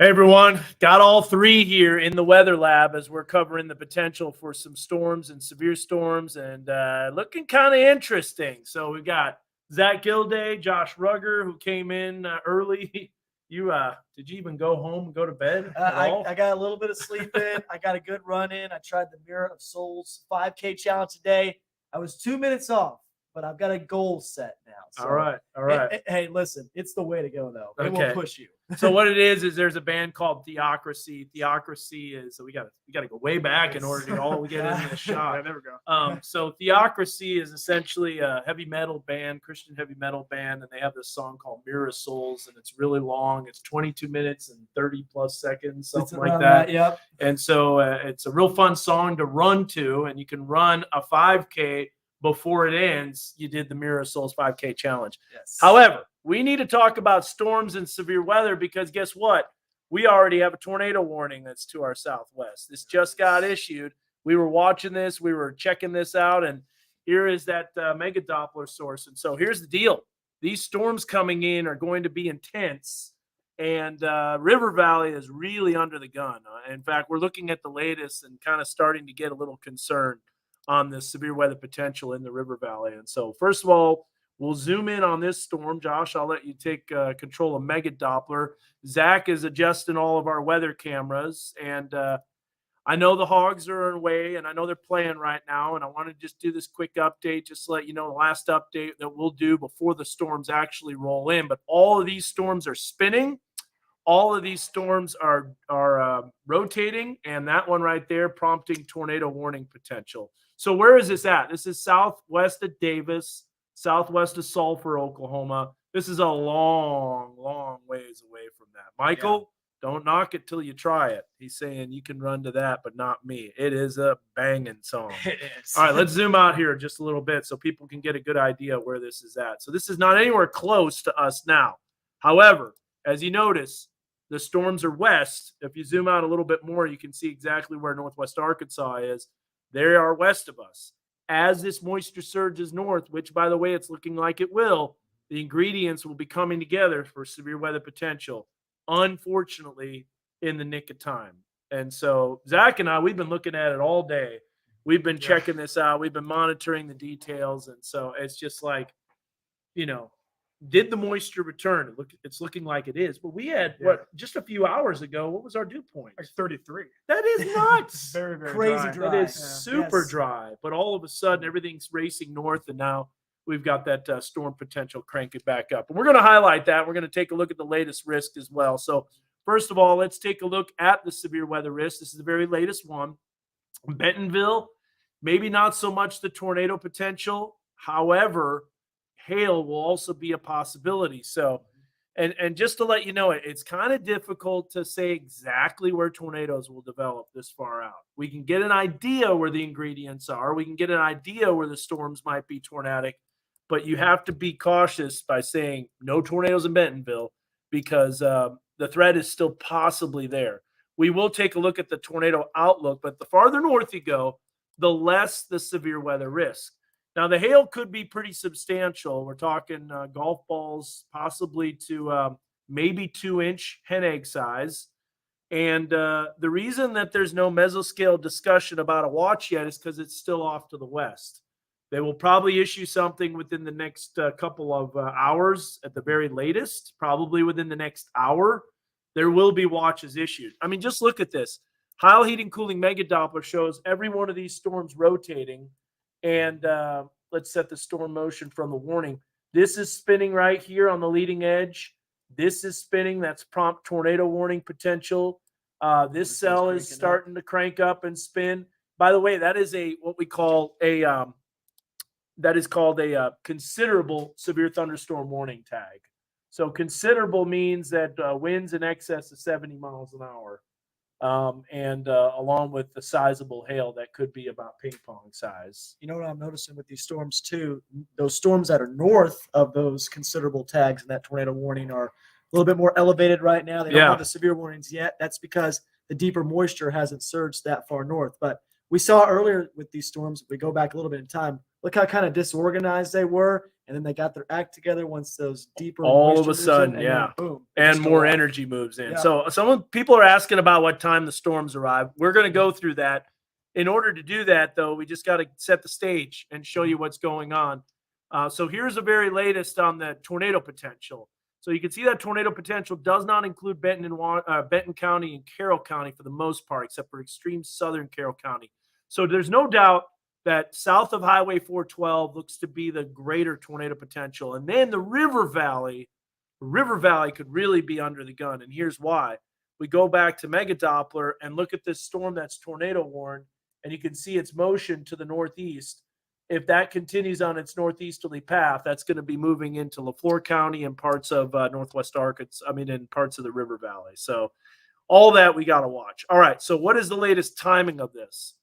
Hey everyone, got all three here in the weather lab as we're covering the potential for some storms and severe storms and looking kind of interesting. So we've got Zach Gilday, Josh Rugger, who came in early. You did you even go home and go to bed at all? I got a little bit of sleep in. I got a good run in. I tried the Mirror of Souls 5K challenge today. I was 2 minutes off, but I've got a goal set now. So, all right. Hey, listen, it's the way to go, though. It Okay. will push you. So what it is there's a band called Theocracy. Theocracy is so we got to go way back in order to all get into the shot. Yeah, there we go. So Theocracy is essentially a heavy metal band, Christian heavy metal band, and they have this song called Mirror of Souls, and it's really long. It's 22 minutes and 30 plus seconds, something like that. Yep. And so it's a real fun song to run to, and you can run a 5K before it ends. You did the Mirror of Souls 5K challenge. Yes. However, we need to talk about storms and severe weather because guess what? We already have a tornado warning that's to our southwest. This just got issued. We were watching this. We were checking this out, and here is that mega Doppler source. And so here's the deal. These storms coming in are going to be intense, and River Valley is really under the gun. In fact, we're looking at the latest and kind of starting to get a little concerned on the severe weather potential in the River Valley. And so first of all, we'll zoom in on this storm. Josh, I'll let you take control of Mega Doppler. Zach is adjusting all of our weather cameras. And I know the Hogs are away, and I know they're playing right now. And I want to just do this quick update, just to let you know the last update that we'll do before the storms actually roll in. But all of these storms are spinning. All of these storms are rotating, and that one right there prompting tornado warning potential. So where is this at? This is southwest of Davis, southwest of Sulphur, Oklahoma. This is a long, long ways away from that. Michael, Don't knock it till you try it. He's saying you can run to that, but not me. It is a banging song. It is. All right, let's zoom out here just a little bit so people can get a good idea where this is at. So this is not anywhere close to us now. However, as you notice, the storms are west. If you zoom out a little bit more, you can see exactly where northwest Arkansas is. They are west of us. As this moisture surges north, which, by the way, it's looking like it will, the ingredients will be coming together for severe weather potential, unfortunately, in the nick of time. And so Zach and I, we've been looking at it all day. We've been checking this out. We've been monitoring the details. And so it's just like, did the moisture return? It's looking like it is. But we had, just a few hours ago, what was our dew point? Like 33. That is nuts. Very, very Crazy dry. That is super dry. But all of a sudden, everything's racing north, and now we've got that storm potential cranking back up. And we're going to highlight that. We're going to take a look at the latest risk as well. So first of all, let's take a look at the severe weather risk. This is the very latest one. Bentonville, maybe not so much the tornado potential. However, hail will also be a possibility. So, and just to let you know, it's kind of difficult to say exactly where tornadoes will develop this far out. We can get an idea where the ingredients are. We can get an idea where the storms might be tornadic, but you have to be cautious by saying no tornadoes in Bentonville because the threat is still possibly there. We will take a look at the tornado outlook, but the farther north you go, the less the severe weather risk. Now, the hail could be pretty substantial. We're talking golf balls, possibly to maybe 2-inch hen egg size. And the reason that there's no mesoscale discussion about a watch yet is because it's still off to the west. They will probably issue something within the next couple of hours at the very latest, probably within the next hour. There will be watches issued. I mean, just look at this. Heil Heating Cooling Mega Doppler shows every one of these storms rotating. And let's set the storm motion from the warning. This is spinning right here on the leading edge. This is spinning. That's prompt tornado warning potential. This cell is starting to crank up and spin. By the way, that is what we call that is called a considerable severe thunderstorm warning tag. So considerable means that winds in excess of 70 miles an hour. And along with the sizable hail that could be about ping pong size. You know what I'm noticing with these storms too? Those storms that are north of those considerable tags and that tornado warning are a little bit more elevated right now. They don't have the severe warnings yet. That's because the deeper moisture hasn't surged that far north. But we saw earlier with these storms, if we go back a little bit in time, look how kind of disorganized they were. and then they got their act together once those deeper all of moisture a moves in, sudden, and yeah. then boom, they And just go more off. energy moves in. Yeah. So some people are asking about what time the storms arrive. We're going to go through that. In order to do that, though, we just got to set the stage and show you what's going on. So here's the very latest on the tornado potential. So you can see that tornado potential does not include Benton County and Carroll County for the most part, except for extreme southern Carroll County. So there's no doubt that south of Highway 412 looks to be the greater tornado potential. And then the River Valley could really be under the gun. And here's why. We go back to Mega Doppler and look at this storm that's tornado warned, and you can see its motion to the northeast. If that continues on its northeasterly path, that's going to be moving into LaFleur County and parts of northwest Arkansas, and parts of the River Valley. So all that we got to watch. All right, so what is the latest timing of this?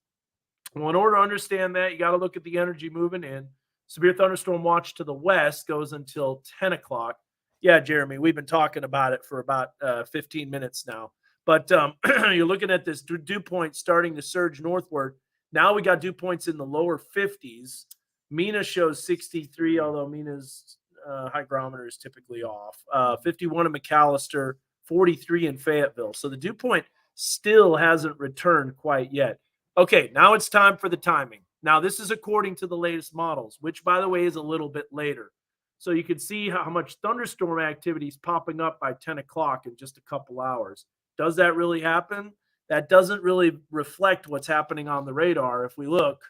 Well, in order to understand that, you got to look at the energy moving in. Severe thunderstorm watch to the west goes until 10 o'clock. Yeah, Jeremy, we've been talking about it for about 15 minutes now. But you're looking at this dew point starting to surge northward. Now we got dew points in the lower 50s. Mina shows 63, although Mina's hygrometer is typically off. 51 in McAllister, 43 in Fayetteville. So the dew point still hasn't returned quite yet. Okay, now it's time for the timing. Now, this is according to the latest models, which, by the way, is a little bit later. So you can see how much thunderstorm activity is popping up by 10 o'clock in just a couple hours. Does that really happen? That doesn't really reflect what's happening on the radar. If we look,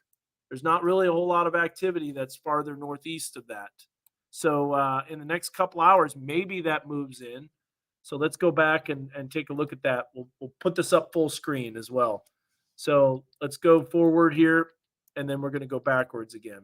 there's not really a whole lot of activity that's farther northeast of that. So in the next couple hours, maybe that moves in. So let's go back and take a look at that. We'll put this up full screen as well. So let's go forward here, and then we're going to go backwards again.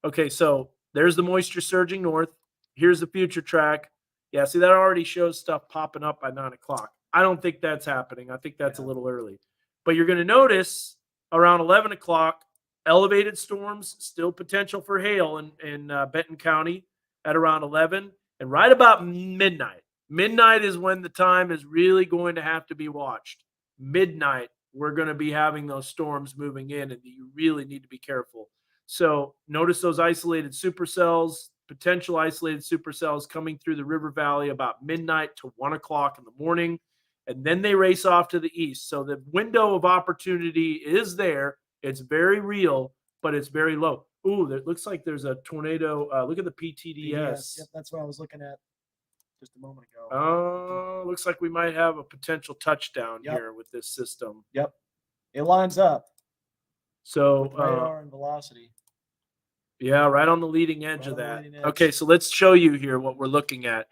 Okay, so there's the moisture surging north. Here's the future track. Yeah, see, that already shows stuff popping up by 9 o'clock. I don't think that's happening. I think that's a little early. But you're going to notice around 11 o'clock, elevated storms, still potential for hail in Benton County at around 11. And right about midnight. Midnight is when the time is really going to have to be watched. Midnight, we're going to be having those storms moving in, and you really need to be careful. So notice those isolated supercells, potential isolated supercells coming through the River Valley about midnight to 1 o'clock in the morning, and then they race off to the east. So the window of opportunity is there. It's very real, but it's very low. Ooh, it looks like there's a tornado. Look at the PTDS. Yep, that's what I was looking at just a moment ago. Looks like we might have a potential touchdown here with this system. Yep, it lines up. So with radar and velocity. Yeah, right on the leading edge of that. Okay, so let's show you here what we're looking at.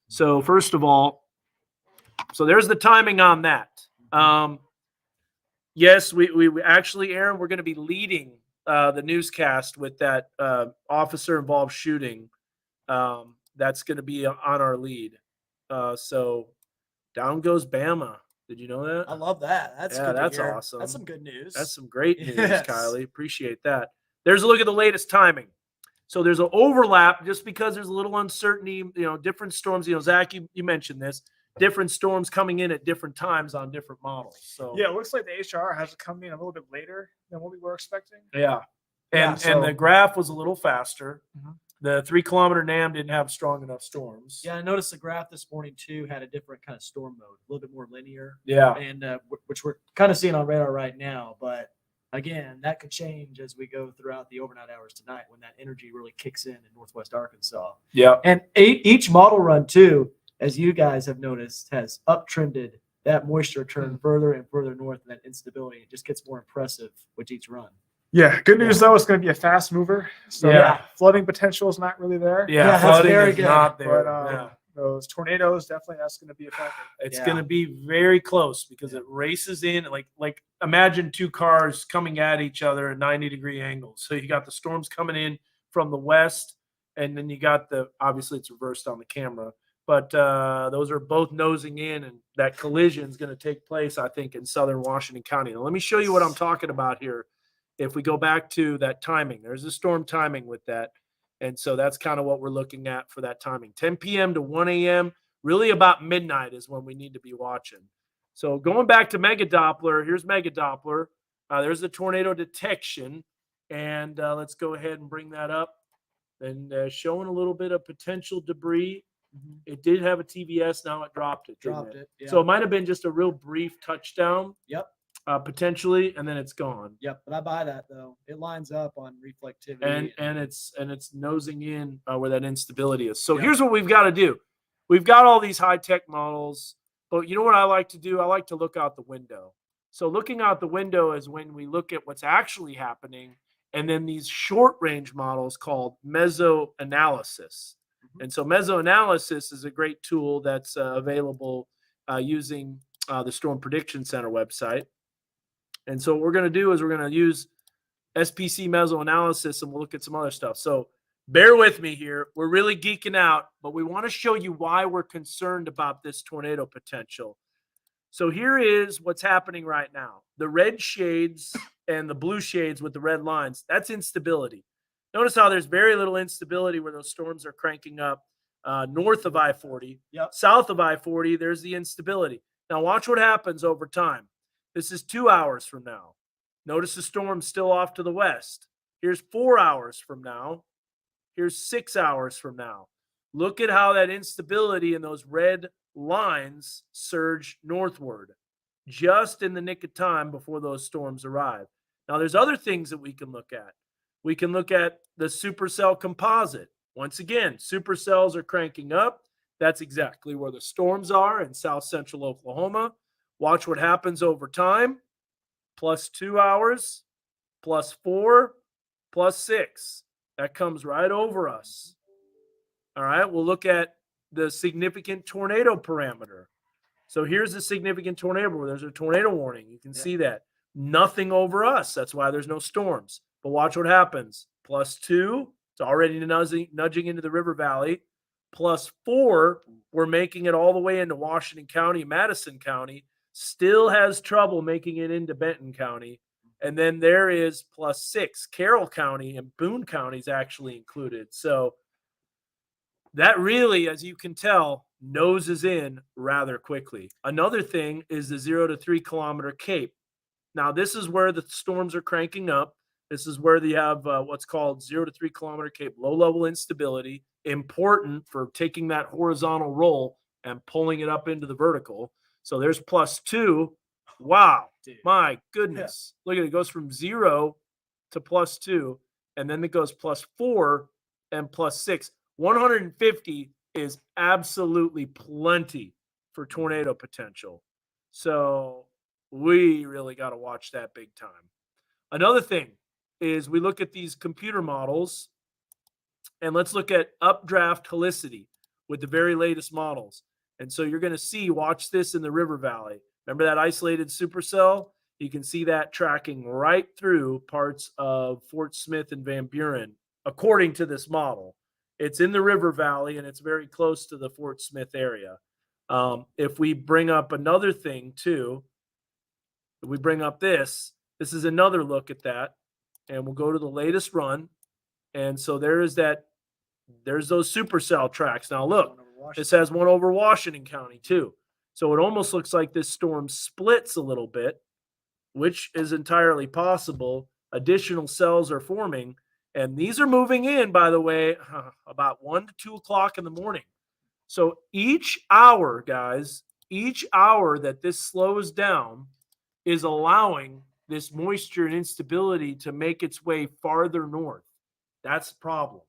So first of all, so there's the timing on that. Yes, we actually, Aaron, we're going to be leading the newscast with that officer-involved shooting. That's going to be on our lead. So down goes Bama. Did you know that? I love that. That's good. That's awesome. That's some good news. That's some great news, Kylie. Appreciate that. There's a look at the latest timing. So there's an overlap just because there's a little uncertainty, different storms. Zach, you mentioned this, different storms coming in at different times on different models. So yeah, it looks like the HR has it coming in a little bit later than what we were expecting. Yeah. And the graph was a little faster. Mm-hmm. The 3 kilometer NAM didn't have strong enough storms. Yeah, I noticed the graph this morning too had a different kind of storm mode, a little bit more linear. Yeah. And which we're kind of seeing on radar right now. But again, that could change as we go throughout the overnight hours tonight when that energy really kicks in northwest Arkansas. Yeah. And each model run too, as you guys have noticed, has uptrended that moisture turn further and further north, and that instability. It just gets more impressive with each run. Yeah, good news though, it's going to be a fast mover. So flooding potential is not really there. Yeah, flooding is not there. But, those tornadoes, definitely that's going to be a factor. It's going to be very close because it races in like imagine 2 cars coming at each other at 90-degree angles. So you got the storms coming in from the west, and then you got obviously it's reversed on the camera, but those are both nosing in, and that collision is going to take place, I think, in southern Washington County. Now let me show you what I'm talking about here. If we go back to that timing, there's a storm timing with that. And so that's kind of what we're looking at for that timing. 10 p.m. to 1 a.m., really about midnight is when we need to be watching. So going back to Mega Doppler, here's Mega Doppler. There's the tornado detection. And let's go ahead and bring that up. and showing a little bit of potential debris. It did have a TVS. Now it dropped it. Dropped it. Yeah. So it might have been just a real brief touchdown. Yep. Potentially, and then it's gone. Yep. But I buy that though. It lines up on reflectivity. And it's nosing in where that instability is. So Yep. here's what we've got to do. We've got all these high tech models, but you know what I like to do? I like to look out the window. So looking out the window is when we look at what's actually happening, and then these short range models called mesoanalysis. And so mesoanalysis is a great tool that's available using the Storm Prediction Center website. And so what we're going to do is we're going to use SPC mesoanalysis, and we'll look at some other stuff. So bear with me here. We're really geeking out, but we want to show you why we're concerned about this tornado potential. So here is what's happening right now. The red shades and the blue shades with the red lines, that's instability. Notice how there's very little instability where those storms are cranking up north of I-40. Yep. South of I-40, there's the instability. Now watch what happens over time. This is 2 hours from now. Notice the storm's still off to the west. Here's 4 hours from now. Here's 6 hours from now. Look at how that instability in those red lines surge northward just in the nick of time before those storms arrive. Now, there's other things that we can look at. We can look at the supercell composite. Once again, supercells are cranking up. That's exactly where the storms are in south central Oklahoma. Watch what happens over time. Plus 2 hours, plus 4, plus 6. That comes right over us. All right, we'll look at the significant tornado parameter. So here's the significant tornado where there's a tornado warning. You can see that. Nothing over us. That's why there's no storms. But watch what happens. Plus 2, it's already nudging into the river valley. Plus 4, we're making it all the way into Washington County, Madison County. Still has trouble making it into Benton County. And then there is plus 6. Carroll County and Boone County is actually included. So that really, as you can tell, noses in rather quickly. Another thing is the 0 to 3 kilometer Cape. Now, this is where the storms are cranking up. This is where you have what's called 0 to 3 kilometer Cape, low-level instability, important for taking that horizontal roll and pulling it up into the vertical. So there's plus 2. Wow. Dude. My goodness. Look at it. It goes from 0 to plus 2, and then it goes plus 4 and plus 6. 150 is absolutely plenty for tornado potential. So we really got to watch that big time. Another thing is we look at these computer models, and let's look at updraft helicity with the very latest models. And so you're going to see, watch this in the river valley. Remember that isolated supercell? You can see that tracking right through parts of Fort Smith and Van Buren, according to this model. It's in the river valley, and it's very close to the Fort Smith area. If we bring up another thing, too, if we bring up this is another look at that, and we'll go to the latest run. And so there's those supercell tracks. Now, look. This has one over Washington County, too. So it almost looks like this storm splits a little bit, which is entirely possible. Additional cells are forming, and these are moving in, by the way, about 1 to 2 o'clock in the morning. So each hour, guys, each hour that this slows down is allowing this moisture and instability to make its way farther north. That's the problem.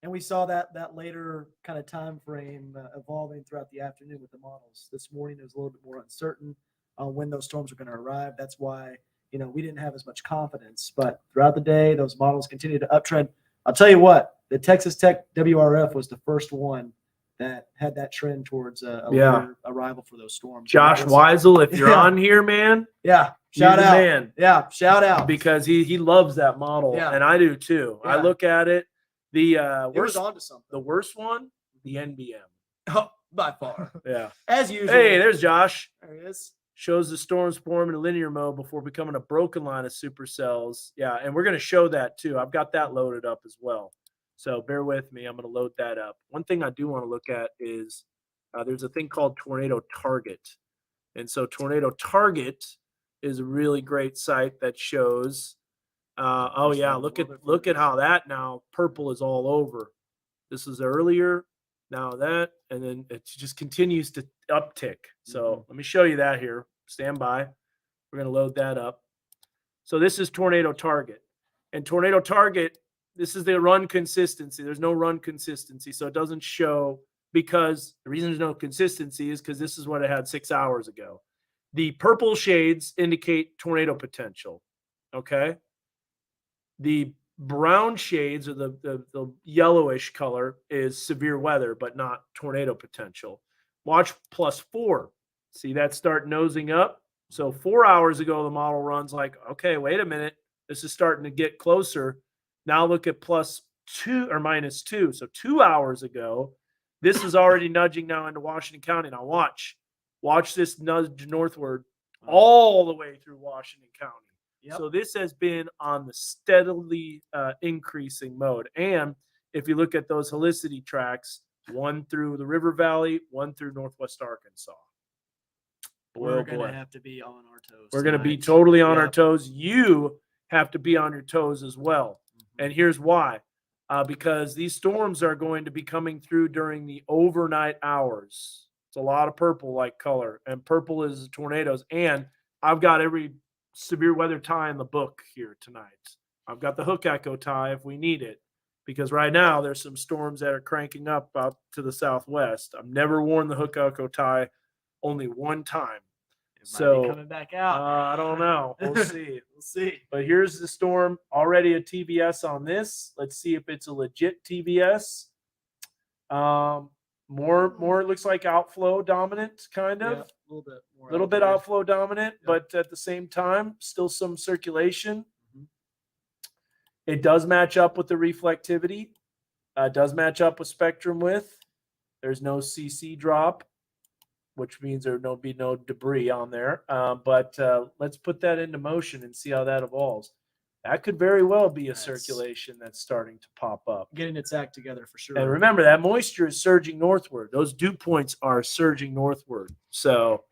And we saw that later kind of time frame evolving throughout the afternoon with the models. This morning, it was a little bit more uncertain when those storms are going to arrive. That's why, we didn't have as much confidence. But throughout the day, those models continued to uptrend. I'll tell you what, the Texas Tech WRF was the first one that had that trend towards a later arrival for those storms. Josh Weisel, if you're on here, man. Yeah. Shout out. Man. Yeah. Shout out. Because he loves that model. Yeah. And I do too. Yeah. I look at it. The it was onto something. The worst one, the NBM. Oh, by far. Yeah. As usual. Hey, there's Josh. There he is. Shows the storms form in a linear mode before becoming a broken line of supercells. Yeah, and we're going to show that too. I've got that loaded up as well. So bear with me. I'm going to load that up. One thing I do want to look at is there's a thing called Tornado Target. And so Tornado Target is a really great site that shows Oh yeah, look at how that now purple is all over. This is earlier, now that, and then it just continues to uptick. So let me show you that here. Stand by. We're going to load that up. So this is tornado target, and tornado target. This is the run consistency. There's no run consistency, so it doesn't show, because the reason there's no consistency is because this is what it had 6 hours ago. The purple shades indicate tornado potential. Okay. The brown shades, or the yellowish color, is severe weather, but not tornado potential. Watch +4. See that start nosing up? So 4 hours ago, the model runs like, okay, wait a minute. This is starting to get closer. Now look at +2 or -2. So 2 hours ago, this is already nudging now into Washington County. Now watch this nudge northward all the way through Washington County. Yep. So this has been on the steadily increasing mode. And if you look at those helicity tracks, one through the river valley, one through northwest Arkansas. We're going to have to be on our toes. We're going to be totally on our toes. You have to be on your toes as well. And here's why. Because these storms are going to be coming through during the overnight hours. It's a lot of purple-like color, and purple is tornadoes. And I've got every severe weather tie in the book here tonight. I've got the hook echo tie if we need it, because right now there's some storms that are cranking up out to the southwest. I've never worn the hook echo tie, only one time. It might be coming back out. I don't know. We'll see. We'll see. But here's the storm, already a TVS on this. Let's see if it's a legit TVS. More it looks like outflow dominant, kind of. Yeah, a little bit more. A little bit outflow dominant, but at the same time, still some circulation. It does match up with the reflectivity. Does match up with spectrum width. There's no CC drop, which means there'll be no debris on there. But let's put that into motion and see how that evolves. That could very well be a circulation that's starting to pop up. Getting its act together for sure. And remember, that moisture is surging northward. Those dew points are surging northward. So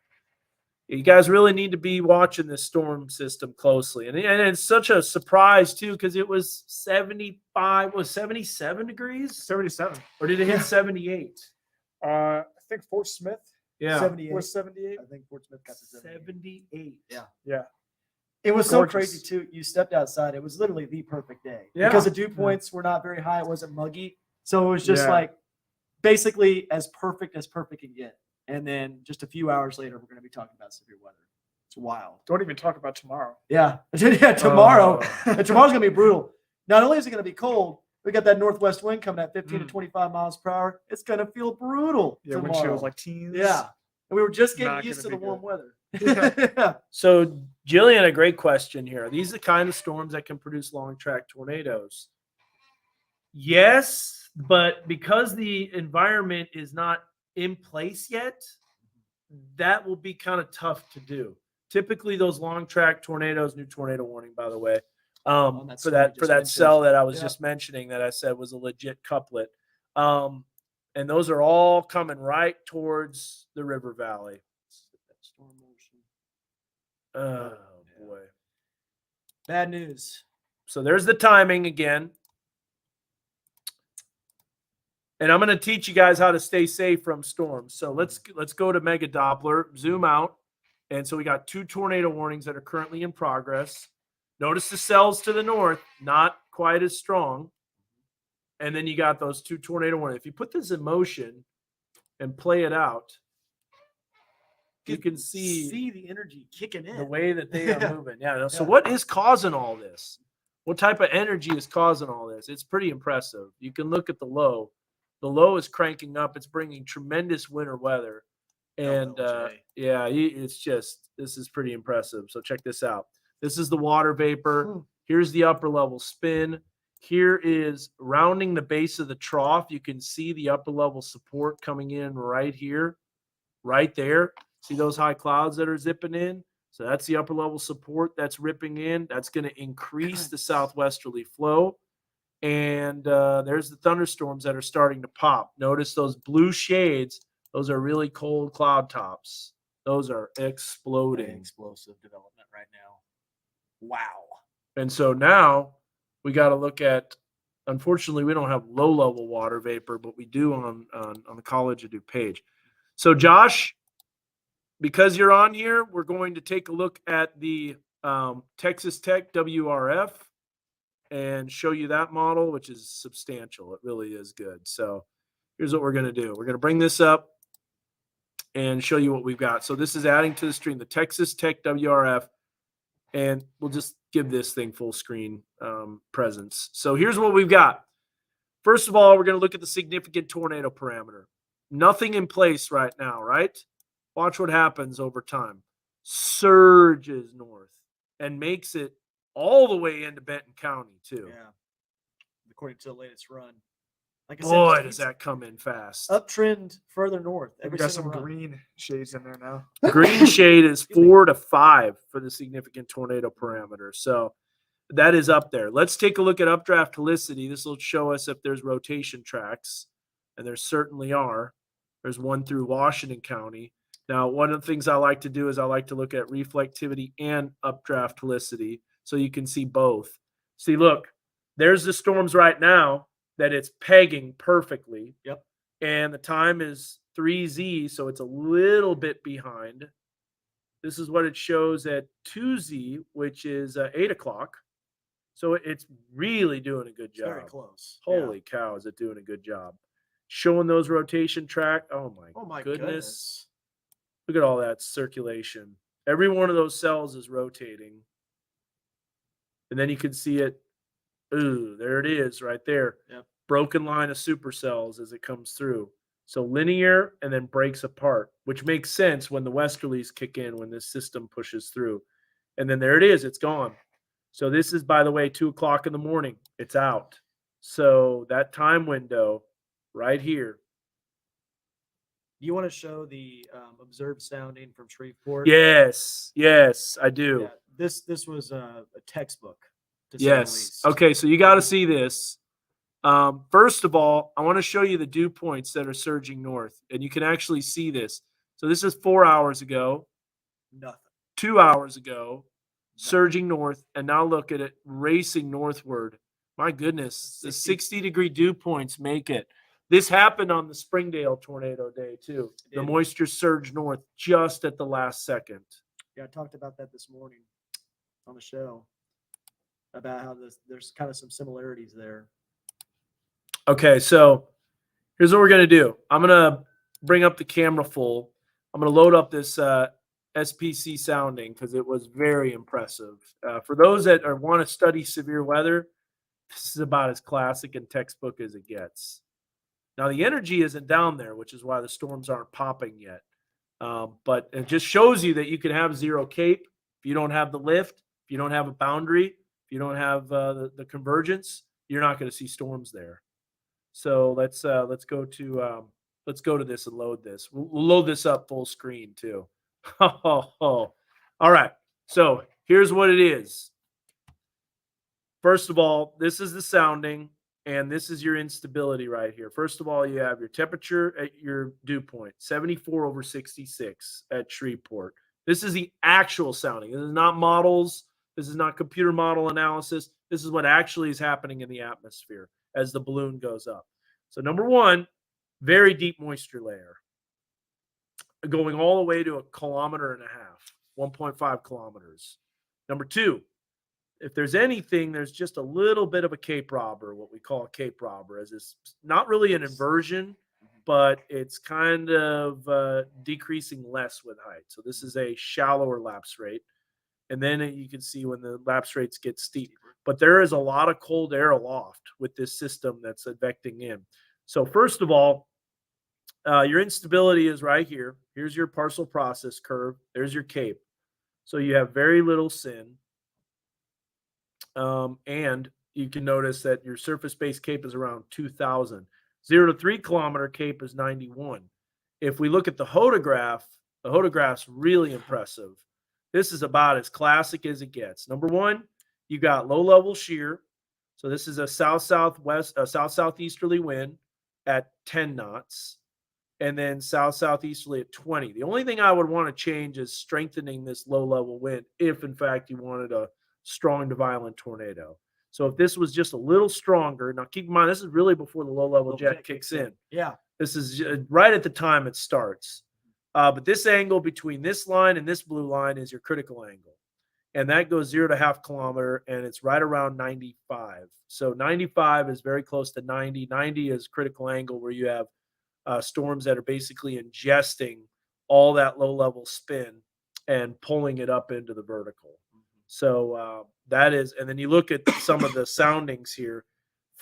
you guys really need to be watching this storm system closely. And it's such a surprise, too, because it was 77 degrees? 77. Or did it hit 78? I think Fort Smith. Yeah. 78. Was 78. I think Fort Smith got to 78. Yeah. Yeah. It was Gorgeous. so crazy, too. You stepped outside. It was literally the perfect day. Yeah. Because the dew points were not very high. It wasn't muggy. So it was just like basically as perfect can get. And then just a few hours later, we're going to be talking about severe weather. It's wild. Don't even talk about tomorrow. Yeah. Tomorrow. And tomorrow's going to be brutal. Not only is it going to be cold, we got that northwest wind coming at 15 to 25 miles per hour. It's going to feel brutal tomorrow. When she was like teens. Yeah. And we were just getting Not used to gonna the be warm good. weather. Yeah. So, Jillian, a great question here. Are these the kind of storms that can produce long track tornadoes? Yes, but because the environment is not in place yet, that will be kind of tough to do. Typically, those long track tornadoes, new tornado warning, by the way, for that cell that I was just mentioning that I said was a legit couplet. And those are all coming right towards the river valley. Oh boy. Bad news. So there's the timing again. And I'm going to teach you guys how to stay safe from storms. So let's go to Mega Doppler, zoom out. And so we got 2 tornado warnings that are currently in progress. Notice the cells to the north, not quite as strong. And then you got those 2 tornado warnings. If you put this in motion and play it out, you can see the energy kicking in. the way that they are moving. Yeah. So what is causing all this? What type of energy is causing all this? It's pretty impressive. You can look at the low. The low is cranking up. It's bringing tremendous winter weather. And it's just, this is pretty impressive. So check this out. This is the water vapor. Here's the upper level spin. Here is rounding the base of the trough. You can see the upper level support coming in right here, right there. See those high clouds that are zipping in? So that's the upper level support that's ripping in. That's going to increase the southwesterly flow. And there's the thunderstorms that are starting to pop. Notice those blue shades. Those are really cold cloud tops. Those are exploding. Explosive development right now. Wow. And so now we got to look at, unfortunately, we don't have low level water vapor, but we do on the College of DuPage. So Josh, because you're on here, we're going to take a look at the Texas Tech WRF and show you that model, which is substantial. It really is good. So here's what we're going to do. We're going to bring this up and show you what we've got. So this is adding to the stream, the Texas Tech WRF, and we'll just give this thing full screen presence. So here's what we've got. First of all, we're going to look at the significant tornado parameter. Nothing in place right now, right? Watch what happens over time. Surges north and makes it all the way into Benton County, too. Yeah. According to the latest run. Like I Boy, said, does that come in fast. uptrend further north. We got some green shades in there now. Green shade is 4 to 5 for the significant tornado parameter. So that is up there. Let's take a look at updraft helicity. This will show us if there's rotation tracks, and there certainly are. There's one through Washington County. Now, one of the things I like to do is I like to look at reflectivity and updraft helicity so you can see both. See, look, there's the storms right now that it's pegging perfectly. Yep. And the time is 3Z, so it's a little bit behind. This is what it shows at 2Z, which is 8 o'clock. So it's really doing a good job. Very close. Holy cow, is it doing a good job. Showing those rotation track. Oh my goodness. Look at all that circulation. Every one of those cells is rotating. And then you can see it. Ooh, there it is right there. Yep. Broken line of supercells as it comes through. So linear and then breaks apart, which makes sense when the westerlies kick in, when this system pushes through. And then there it is. It's gone. So this is, by the way, 2 o'clock in the morning. It's out. So that time window right here. Do you want to show the observed sounding from Shreveport? Yes, I do. Yeah, this was a textbook. To say the Yes. least. Okay, so you got to see this. First of all, I want to show you the dew points that are surging north, and you can actually see this. So this is 4 hours ago. Nothing. 2 hours ago, surging north, and now look at it racing northward. My goodness, the 60-degree dew points make it. This happened on the Springdale tornado day, too. The moisture surged north just at the last second. Yeah, I talked about that this morning on the show, about how there's kind of some similarities there. Okay, so here's what we're going to do. I'm going to bring up the camera full. I'm going to load up this SPC sounding because it was very impressive. For those that want to study severe weather, this is about as classic and textbook as it gets. Now, the energy isn't down there, which is why the storms aren't popping yet. But it just shows you that you can have zero cape if you don't have the lift, if you don't have a boundary, if you don't have the convergence, you're not going to see storms there. So let's go to this and load this. We'll load this up full screen too. All right. So here's what it is. First of all, this is the sounding, and this is your instability right here. First of all, you have your temperature at your dew point, 74 over 66 at Shreveport. This is the actual sounding. This is not models. This is not computer model analysis. This is what actually is happening in the atmosphere as the balloon goes up. So number one, very deep moisture layer going all the way to 1.5 kilometers, 1.5 kilometers. Number two, if there's anything, there's just a little bit of a Cape robber, what we call a Cape robber, as it's not really an inversion, but it's kind of decreasing less with height. So this is a shallower lapse rate. And then you can see when the lapse rates get steep. But there is a lot of cold air aloft with this system that's advecting in. So first of all, your instability is right here. Here's your parcel process curve. There's your Cape. So you have very little sin. And you can notice that your surface-based Cape is around 2,000. 0 to 3 kilometer Cape is 91. If we look at the hodograph's really impressive. This is about as classic as it gets. Number one, you got low-level shear. So this is a south-southeasterly wind at 10 knots, and then south-southeasterly at 20. The only thing I would want to change is strengthening this low-level wind if, in fact, you wanted a strong to violent tornado. So if this was just a little stronger, now keep in mind, this is really before the low-level jet kicks in. Yeah. This is right at the time it starts. But this angle between this line and this blue line is your critical angle. And that goes 0.5 kilometer, and it's right around 95. So 95 is very close to 90. 90 is critical angle where you have storms that are basically ingesting all that low-level spin and pulling it up into the vertical. So that is, and then you look at some of the soundings here,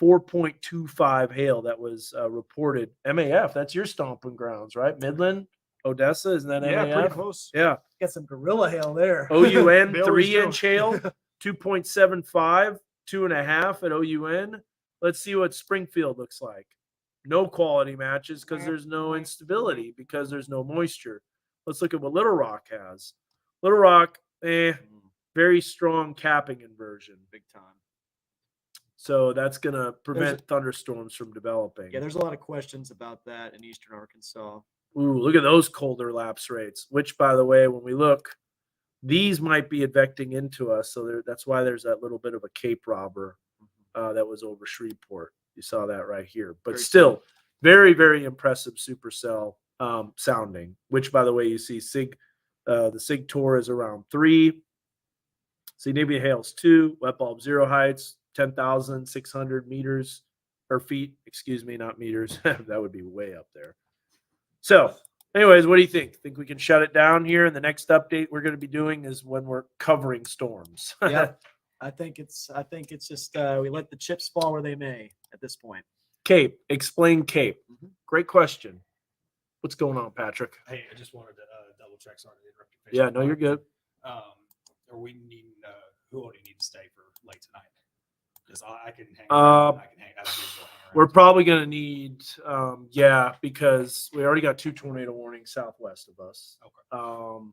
4.25 hail that was reported. MAF, that's your stomping grounds, right? Midland, Odessa, isn't that Yeah, MAF? pretty close. Yeah. Got some gorilla hail there. OUN, They always 3-inch hail, 2.75, 2.5 at OUN. Let's see what Springfield looks like. No quality matches because there's no instability, because there's no moisture. Let's look at what Little Rock has. Little Rock, very strong capping inversion. Big time. So that's going to prevent thunderstorms from developing. Yeah, there's a lot of questions about that in eastern Arkansas. Ooh, look at those colder lapse rates, which, by the way, when we look, these might be advecting into us. So that's why there's that little bit of a Cape robber that was over Shreveport. You saw that right here. But still, very, very impressive supercell sounding, which, by the way, you see the SIG Tor is around 3. Significant hails 2, wet bulb 0 heights, 10,600 meters or feet, excuse me, not meters. That would be way up there. So anyways, what do you think? Think we can shut it down here? And the next update we're going to be doing is when we're covering storms. Yeah, I think it's just we let the chips fall where they may at this point. Cape, explain Cape. Great question. What's going on, Patrick? Hey, I just wanted to double check. Sorry to interrupt you. Yeah, no, you're good. Are we needing who only need to stay for late tonight? Because I can hang. I can hang. We're probably going to need, because we already got 2 tornado warnings southwest of us. Okay.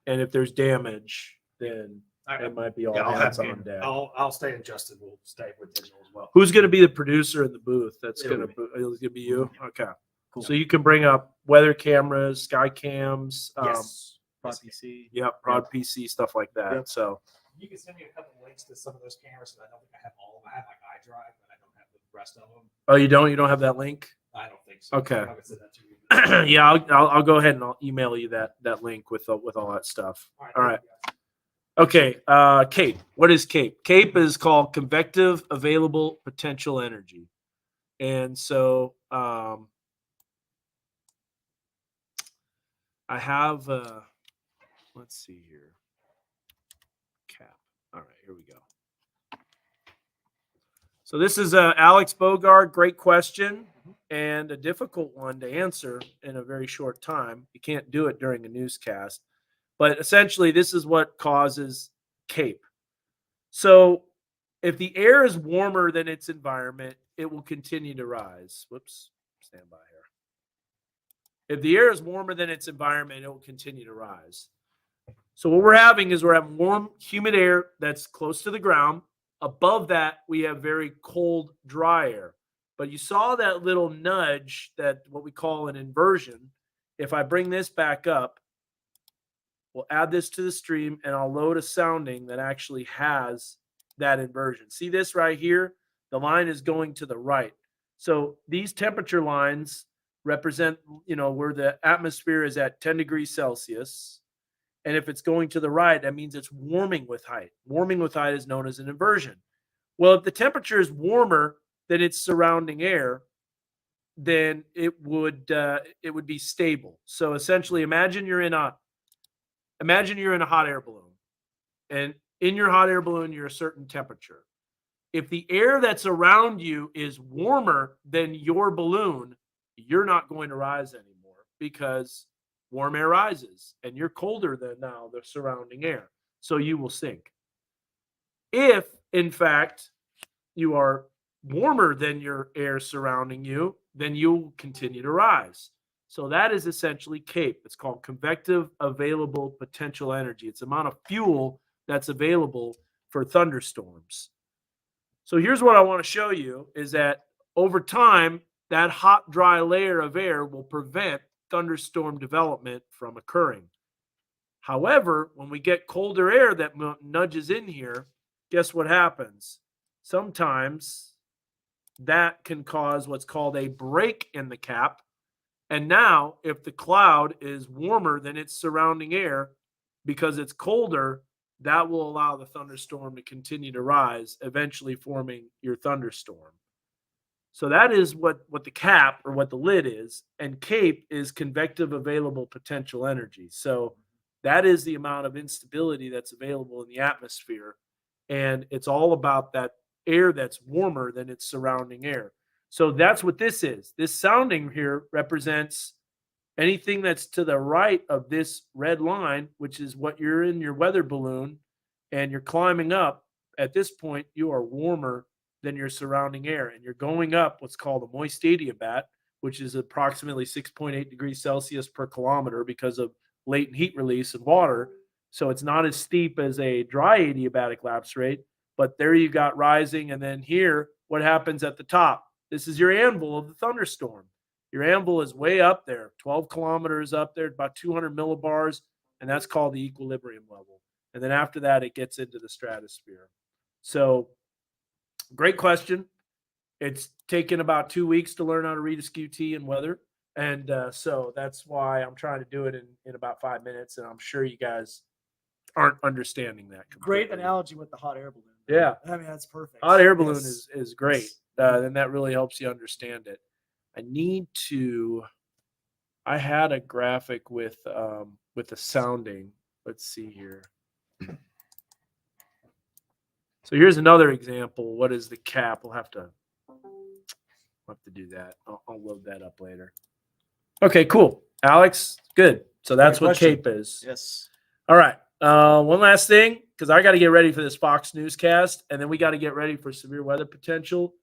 And if there's damage, then it might be all hands on deck. I'll stay, and Justin will stay with digital as well. Who's going to be the producer in the booth? It's going to be you. Okay. Cool. So you can bring up weather cameras, sky cams. Yes. Prod PC. Yep. Prod PC, stuff like that. Yep. So You can send me a couple of links to some of those cameras. I don't think I have all of them. I have like iDrive, but I don't have the rest of them. oh, you don't? You don't have that link? I don't think so. Okay. I would send that to you. Yeah, I'll go ahead and I'll email you that link with all that stuff. All right. Okay. CAPE. What is CAPE? CAPE is called convective available potential energy. And so I have let's see here. CAP. All right, here we go. So this is Alex Bogard. Great question and a difficult one to answer in a very short time. You can't do it during a newscast. But essentially, this is what causes CAPE. So if the air is warmer than its environment, it will continue to rise. Whoops, stand by here. If the air is warmer than its environment, it will continue to rise. So what we're having is we're having warm, humid air that's close to the ground. Above that, we have very cold, dry air. But you saw that little nudge, that what we call an inversion. If I bring this back up, we'll add this to the stream, and I'll load a sounding that actually has that inversion. See this right here? The line is going to the right. So these temperature lines represent, where the atmosphere is at 10 degrees Celsius. And if it's going to the right, that means it's warming with height. Warming with height is known as an inversion. Well, if the temperature is warmer than its surrounding air, then it would be stable. So essentially, imagine you're in a hot air balloon, and in your hot air balloon, you're a certain temperature. If the air that's around you is warmer than your balloon, you're not going to rise anymore because warm air rises and you're colder than now the surrounding air. So you will sink. If, in fact, you are warmer than your air surrounding you, then you'll continue to rise. So that is essentially CAPE. It's called convective available potential energy. It's the amount of fuel that's available for thunderstorms. So here's what I want to show you is that over time, that hot, dry layer of air will prevent thunderstorm development from occurring. However, when we get colder air that nudges in here, guess what happens? Sometimes that can cause what's called a break in the cap. And now, if the cloud is warmer than its surrounding air because it's colder, that will allow the thunderstorm to continue to rise, eventually forming your thunderstorm. So that is what the cap or what the lid is. And CAPE is convective available potential energy. So that is the amount of instability that's available in the atmosphere. And it's all about that air that's warmer than its surrounding air. So that's what this is. This sounding here represents anything that's to the right of this red line, which is what you're in your weather balloon, and you're climbing up. At this point, you are warmer than your surrounding air, and you're going up what's called a moist adiabat, which is approximately 6.8 degrees Celsius per kilometer because of latent heat release in water. So it's not as steep as a dry adiabatic lapse rate, but there you got rising. And then here, what happens at the top? This is your anvil of the thunderstorm. Your anvil is way up there, 12 kilometers up there, about 200 millibars, and that's called the equilibrium level. And then after that, it gets into the stratosphere. So great question. It's taken about 2 weeks to learn how to read a SQT and weather. And so that's why I'm trying to do it in about 5 minutes. And I'm sure you guys aren't understanding that completely. Great analogy with the hot air balloon. Yeah. I mean, that's perfect. Hot air balloon Yes. is great. Then that really helps you understand it. I had a graphic with the sounding. Let's see here. So here's another example. What is the cap? We'll have to do that. I'll load that up later. Okay, cool. Alex, good. So that's Great what question. CAPE is. Yes. All right. One last thing, because I got to get ready for this Fox newscast, and then we got to get ready for severe weather potential.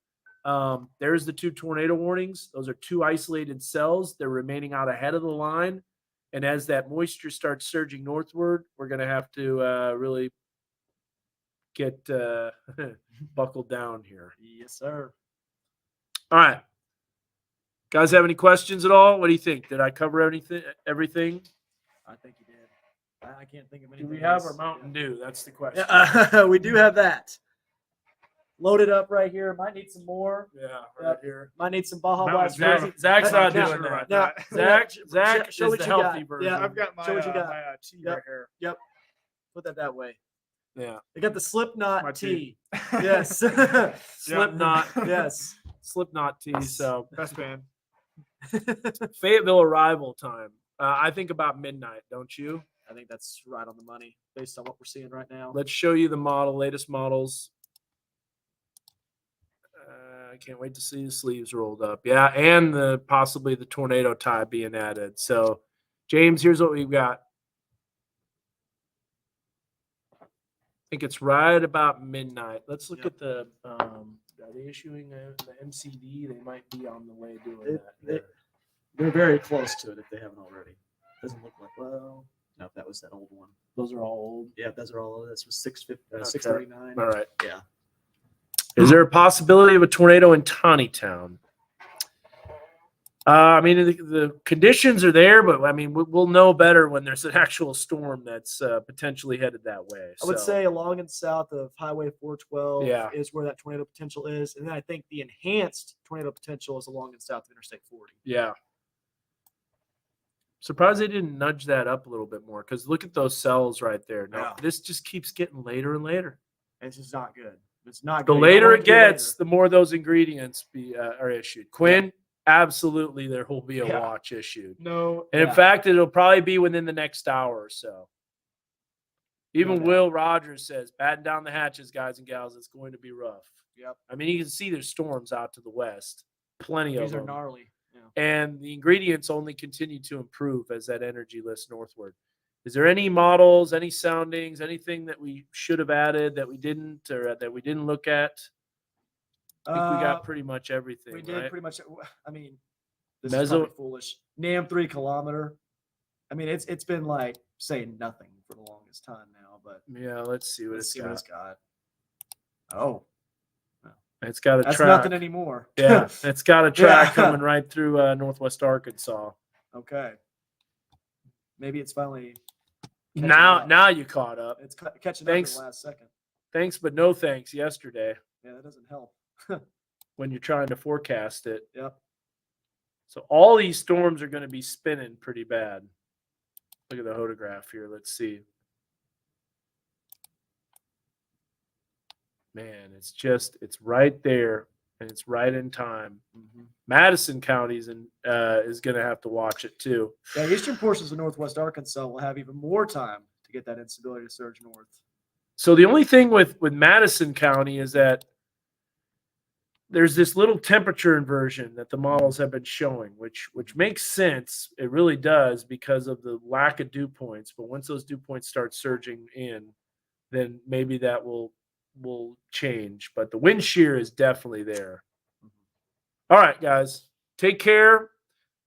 There's the 2 tornado warnings. Those are 2 isolated cells. They're remaining out ahead of the line. And as that moisture starts surging northward, we're going to have to really get buckled down here. Yes, sir. All right. Guys have any questions at all? What do you think? Did I cover everything? I think you did. I can't think of Do anything. we have our else. Mountain Dew? That's the question. Yeah, we do have that. Loaded up right here. Might need some more. Yeah, right Yep. here. Might need some Baja Mountain Blast. Dew. Zach's not Now- doing that. now- Zach show is what the you got. healthy version. Yeah. I've got my, Show what you got. my tea Yep. right here. Put that that way. Yeah. They got the Slipknot My tea. tea. Yes. Slipknot. Yes. Slipknot tea. So Best band. Fayetteville arrival time. I think about midnight, don't you? I think that's right on the money based on what we're seeing right now. Let's show you the latest models. I can't wait to see the sleeves rolled up. Yeah, and possibly the tornado tie being added. So, James, here's what we've got. I think it's right about midnight. Let's look at the. Are they issuing the MCD? They might be on the way doing that. They're very close to it if they haven't already. Doesn't look like, well, no, that was that old one. Those are all old. Yeah, those are all. This was Okay. 639. All right. Yeah. Is there a possibility of a tornado in Taneytown? I mean, the conditions are there, but I mean, we'll know better when there's an actual storm that's potentially headed that way. I would So, say along and south of Highway 412 Yeah. is where that tornado potential is. And then I think the enhanced tornado potential is along and south of Interstate 40. yeah. Surprised they didn't nudge that up a little bit more because look at those cells right there. No, Yeah. this just keeps getting later and later. It's just not good. It's not The good. You don't later want it to be later. gets, the more those ingredients are issued. Quinn, absolutely, there will be a Yeah. watch issued. No. And in Yeah. fact, it'll probably be within the next hour or so. Even No doubt. Will Rogers says, batten down the hatches, guys and gals. It's going to be rough. Yep. I mean, you can see there's storms out to the west. Plenty These of are them. gnarly. Yeah. And the ingredients only continue to improve as that energy lifts northward. Is there any models, any soundings, anything that we should have added that we didn't or that we didn't look at? I think we got pretty much everything. We did right? pretty much. I mean, this Meso- is probably foolish. NAM 3 kilometer. I mean, it's been like saying nothing for the longest time now, but Yeah, let's see what let's it's see what it's got. got. Oh, It's got a that's track. nothing anymore. Yeah, it's got a track Yeah. coming right through northwest Arkansas. Okay. Maybe it's finally catching Now, up. now you caught up. It's catching Thanks. up in the last second. thanks, but no thanks yesterday Yeah, that doesn't help. when you're trying to forecast it. Yep. So all these storms are going to be spinning pretty bad. Look at the photograph here. Let's see. Man, it's right there, and it's right in time. Madison County's is going to have to watch it too. Yeah, eastern portions of northwest Arkansas will have even more time to get that instability to surge north. So the only thing with Madison County is that there's this little temperature inversion that the models have been showing, which makes sense. It really does because of the lack of dew points. But once those dew points start surging in, then maybe that will change. But the wind shear is definitely there. All right, guys, take care.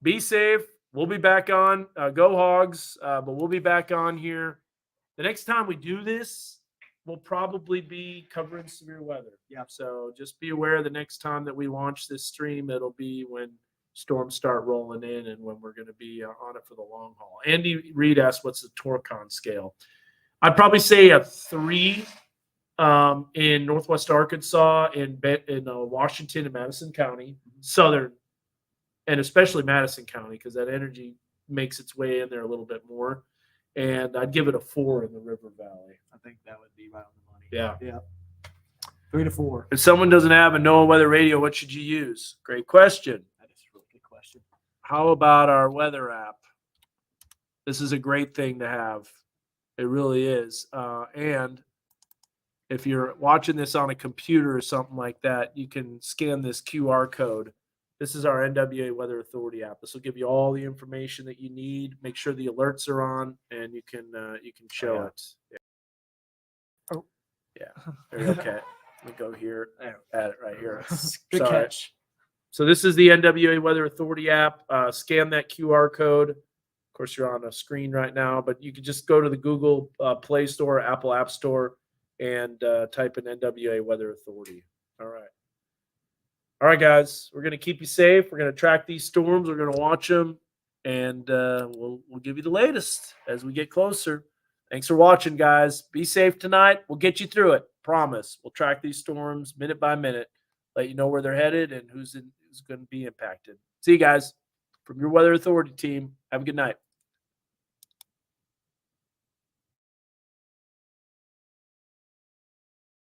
Be safe. We'll be back on. Go Hogs. But we'll be back on here. The next time we do this, we'll probably be covering severe weather. Yeah. So just be aware the next time that we launch this stream, it'll be when storms start rolling in and when we're going to be on it for the long haul. Andy Reed asked, what's the Torcon scale? I'd probably say a 3 in northwest Arkansas, in Washington and Madison County, southern, and especially Madison County, because that energy makes its way in there a little bit more. And I'd give it a 4 in the River Valley. I think that would be right on the money. Yeah. Yeah. 3 to 4. If someone doesn't have a NOAA weather radio, what should you use? Great question. That is a really good question. How about our weather app? This is a great thing to have. It really is. And if you're watching this on a computer or something like that, you can scan this QR code. This is our NWA Weather Authority app. This will give you all the information that you need. Make sure the alerts are on, and you can show it. Yeah. Oh, yeah. Okay. Let me go here. Add it right here. Good Sorry. catch. So this is the NWA Weather Authority app. Scan that QR code. Of course, you're on a screen right now, but you can just go to the Google Play Store, Apple App Store, and type in NWA Weather Authority. All right. All right, guys. We're going to keep you safe. We're going to track these storms. We're going to watch them, and we'll give you the latest as we get closer. Thanks for watching, guys. Be safe tonight. We'll get you through it. Promise. We'll track these storms minute by minute, let you know where they're headed and who's going to be impacted. See you guys from your Weather Authority team. Have a good night.